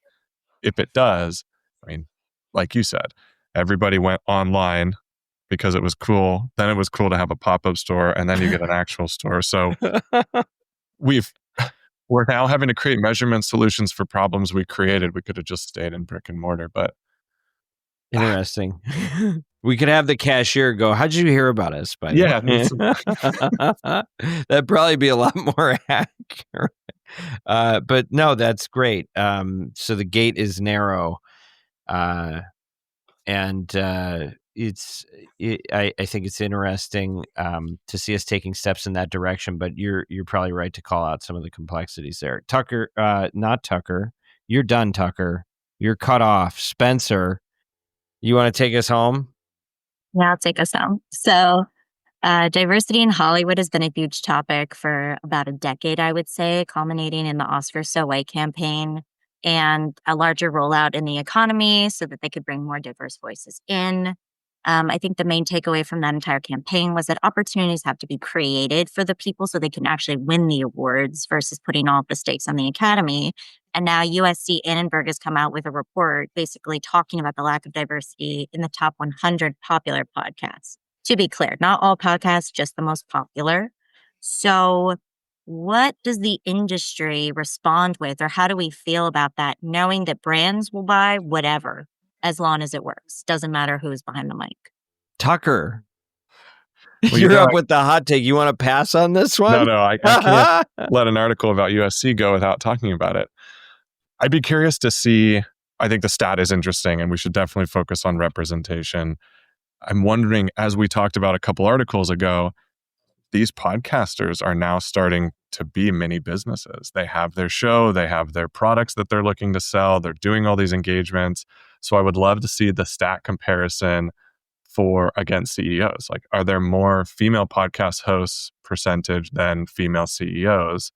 if it does, I mean, like you said, everybody went online because it was cool. Then it was cool to have a pop-up store, and then you get an actual store. So we're now having to create measurement solutions for problems we created. We could have just stayed in brick and mortar, but interesting. We could have the cashier go, "How'd you hear about us?" By yeah, that'd probably be a lot more accurate. But no, that's great. So the gate is narrow, and I think it's interesting to see us taking steps in that direction. But you're probably right to call out some of the complexities there. Tucker, not Tucker. You're done, Tucker. You're cut off. Spencer, you want to take us home? Yeah, I'll take us home. So diversity in Hollywood has been a huge topic for about a decade, I would say, culminating in the Oscar So White campaign and a larger rollout in the economy so that they could bring more diverse voices in. I think the main takeaway from that entire campaign was that opportunities have to be created for the people so they can actually win the awards versus putting all of the stakes on the academy. And now USC Annenberg has come out with a report basically talking about the lack of diversity in the top 100 popular podcasts. To be clear, not all podcasts, just the most popular. So what does the industry respond with, or how do we feel about that, knowing that brands will buy whatever as long as it works? Doesn't matter who's behind the mic. Tucker, you're up with the hot take. You want to pass on this one? No, I can't let an article about USC go without talking about it. I'd be curious to see. I think the stat is interesting, and we should definitely focus on representation. I'm wondering, as we talked about a couple articles ago, these podcasters are now starting to be mini businesses. They have their show, they have their products that they're looking to sell, they're doing all these engagements. So I would love to see the stat comparison for against CEOs. Like, are there more female podcast hosts percentage than female CEOs?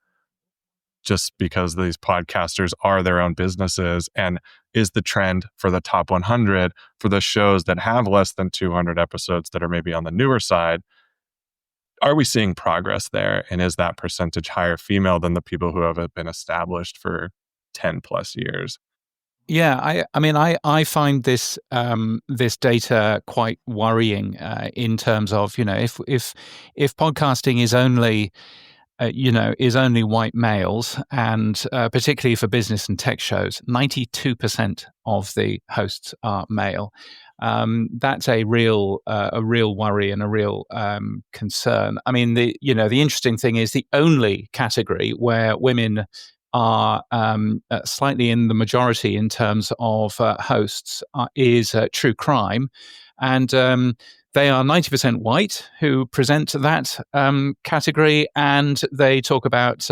Just because these podcasters are their own businesses, and is the trend for the top 100 for the shows that have less than 200 episodes that are maybe on the newer side? Are we seeing progress there? And is that percentage higher female than the people who have been established for 10 plus years? Yeah, I find this this data quite worrying in terms of, if podcasting is only is only white males, and particularly for business and tech shows, 92% of the hosts are male. That's a real worry and a real concern. I mean, the interesting thing is the only category where women are slightly in the majority in terms of hosts is true crime, and they are 90% white who present that category, and they talk about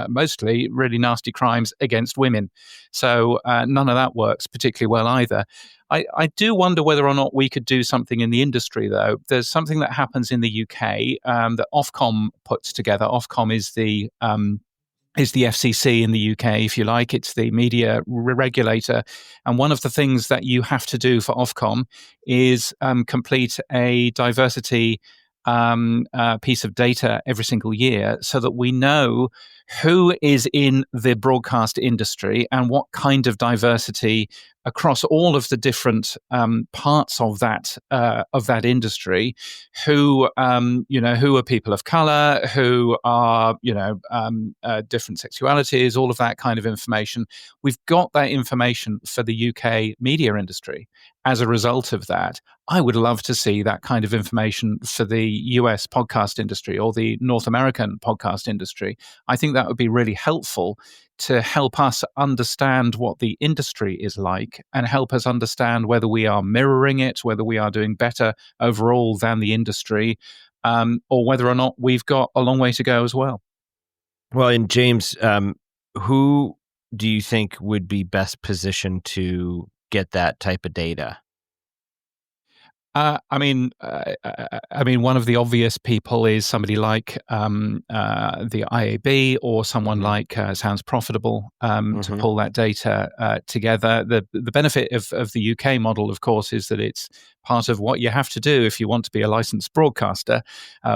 mostly really nasty crimes against women. So none of that works particularly well either. I do wonder whether or not we could do something in the industry, though. There's something that happens in the UK that Ofcom puts together. Ofcom is the FCC in the UK, if you like. It's the media regulator. And one of the things that you have to do for Ofcom is complete a diversity piece of data every single year, so that we know who is in the broadcast industry and what kind of diversity across all of the different parts of that industry. Who who are people of color, who are different sexualities, all of that kind of information. We've got that information for the UK media industry. As a result of that, I would love to see that kind of information for the US podcast industry or the North American podcast industry. I think that would be really helpful to help us understand what the industry is like, and help us understand whether we are mirroring it, whether we are doing better overall than the industry, or whether or not we've got a long way to go as well. Well, and James, who do you think would be best positioned to get that type of data? I mean, one of the obvious people is somebody like the IAB, or someone like Sounds Profitable to pull that data together. The benefit of the UK model, of course, is that it's part of what you have to do if you want to be a licensed broadcaster,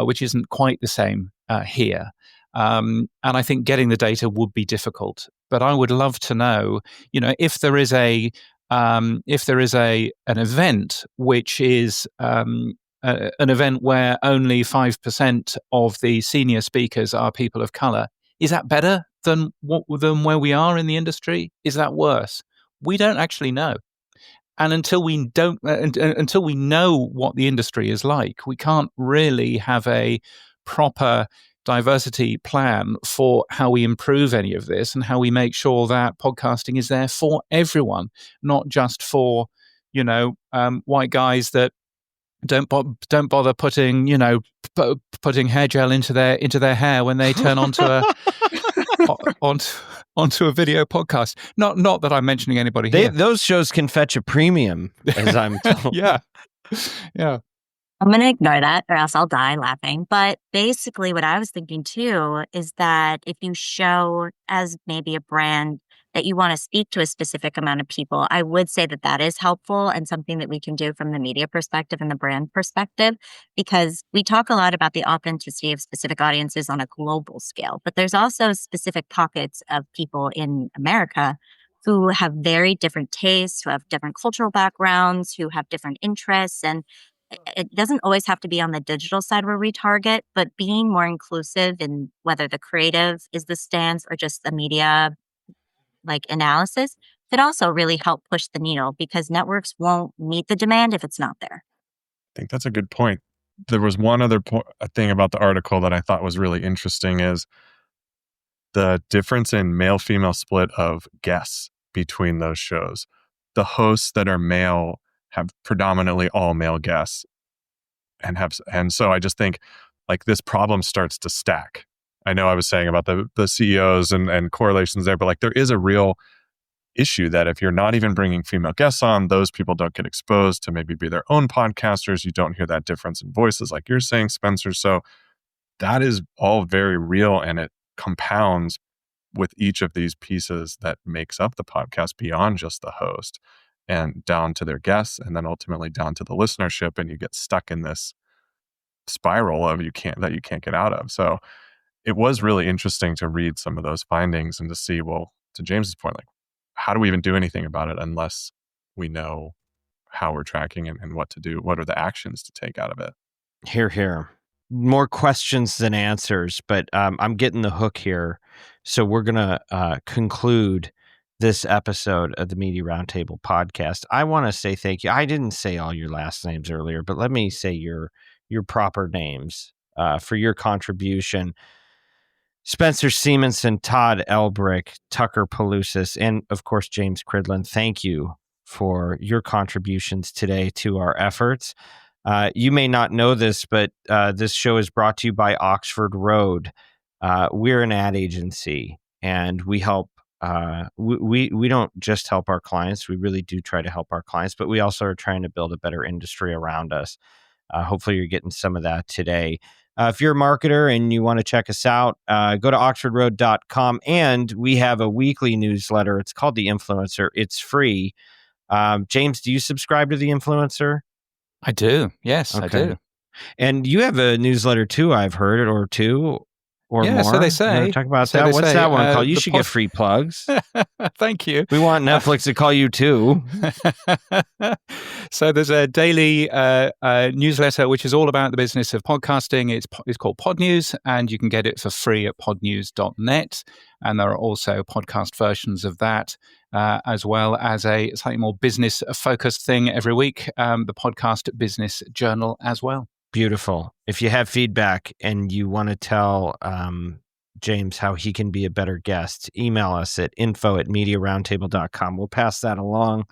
which isn't quite the same here. And I think getting the data would be difficult. But I would love to know, if there is an event which is an event where only 5% of the senior speakers are people of color, is that better than where we are in the industry? Is that worse? We don't actually know. And until we know what the industry is like, we can't really have a proper diversity plan for how we improve any of this, and how we make sure that podcasting is there for everyone, not just for white guys that don't bother putting putting hair gel into their hair when they turn onto a onto a video podcast. Not that I'm mentioning anybody here. Those shows can fetch a premium, as I'm told. Yeah. I'm going to ignore that, or else I'll die laughing. But basically what I was thinking too is that if you show as maybe a brand that you want to speak to a specific amount of people, I would say that that is helpful and something that we can do from the media perspective and the brand perspective, because we talk a lot about the authenticity of specific audiences on a global scale, but there's also specific pockets of people in America who have very different tastes, who have different cultural backgrounds, who have different interests. And it doesn't always have to be on the digital side where we target, but being more inclusive in whether the creative is the stance or just the media analysis could also really help push the needle, because networks won't meet the demand if it's not there. I think that's a good point. There was one other thing about the article that I thought was really interesting, is the difference in male-female split of guests between those shows. The hosts that are male have predominantly all male guests, and so I just think this problem starts to stack. I know I was saying about the CEOs and correlations there, but there is a real issue that if you're not even bringing female guests on, those people don't get exposed to maybe be their own podcasters. You don't hear that difference in voices like you're saying, Spencer. So that is all very real, and it compounds with each of these pieces that makes up the podcast, beyond just the host and down to their guests, and then ultimately down to the listenership, and you get stuck in this spiral of you can't get out of. So it was really interesting to read some of those findings and to see, well, to James's point, how do we even do anything about it unless we know how we're tracking and what to do? What are the actions to take out of it? Here, here. More questions than answers, but I'm getting the hook here. So we're going to conclude this episode of the Media Roundtable podcast. I want to say thank you. I didn't say all your last names earlier, but let me say your proper names for your contribution. Spencer Simonson, Todd Elbrick, Tucker Palusis, and of course, James Cridlin. Thank you for your contributions today to our efforts. You may not know this, but this show is brought to you by Oxford Road. We're an ad agency, and we help. We don't just help our clients. We really do try to help our clients, but we also are trying to build a better industry around us. Hopefully, you're getting some of that today. If you're a marketer and you want to check us out, go to oxfordroad.com, and we have a weekly newsletter. It's called The Influencer. It's free. James, do you subscribe to The Influencer? I do. Yes, Okay. I do. And you have a newsletter too, I've heard, or two or Yeah, more. so they say. You want to talk about So that? they What's say, that one called? You the should get free plugs. Thank you. We want Netflix to call you too. So there's a daily newsletter which is all about the business of podcasting. It's called Pod News, and you can get it for free at podnews.net. And there are also podcast versions of that, as well as a slightly more business-focused thing every week, the Podcast Business Journal as well. Beautiful. If you have feedback and you want to tell James how he can be a better guest, email us at info@mediaroundtable.com. We'll pass that along.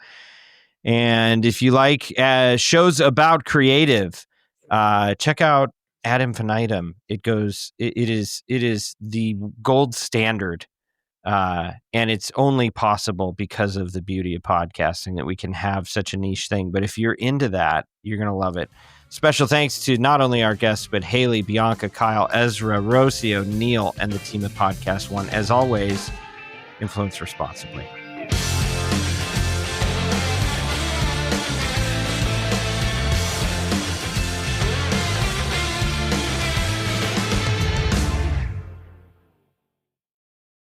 And if you like shows about creative, check out Ad Infinitum. It is the gold standard, and it's only possible because of the beauty of podcasting that we can have such a niche thing. But if you're into that, you're going to love it. Special thanks to not only our guests, but Haley, Bianca, Kyle, Ezra, Rocio, Neil, and the team at Podcast One. As always, influence responsibly.